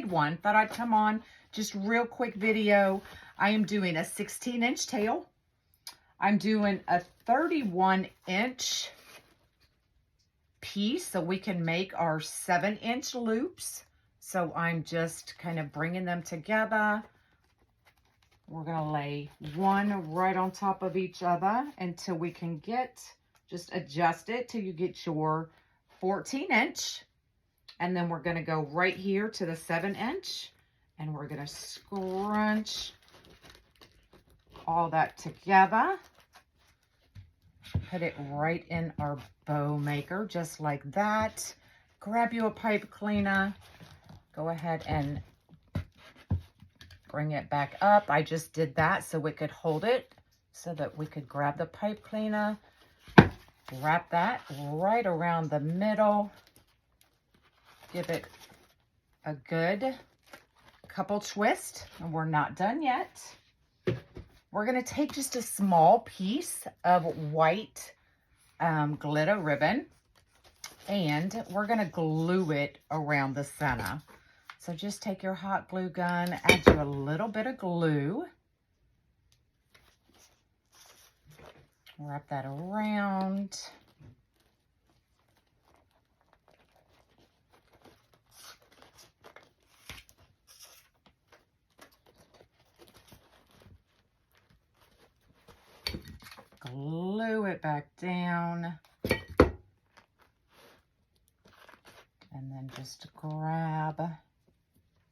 one. Thought I'd come on, just real quick video. I am doing a 16-inch tail. I'm doing a 31-inch piece so we can make our 7-inch loops. So I'm just kind of bringing them together. We're gonna lay one right on top of each other until we can get, just adjust it till you get your 14-inch. And then we're gonna go right here to the 7-inch and we're gonna scrunch all that together. Put it right in our bow maker, just like that. Grab you a pipe cleaner. Go ahead and bring it back up. I just did that so we could hold it, so that we could grab the pipe cleaner, wrap that right around the middle. Give it a good couple twists, and we're not done yet. We're gonna take just a small piece of white glitter ribbon, and we're gonna glue it around the center. So just take your hot glue gun, add you a little bit of glue. Wrap that around. Glue it back down. And then just grab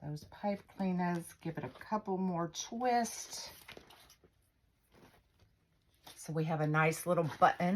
those pipe cleaners, give it a couple more twists. So we have a nice little button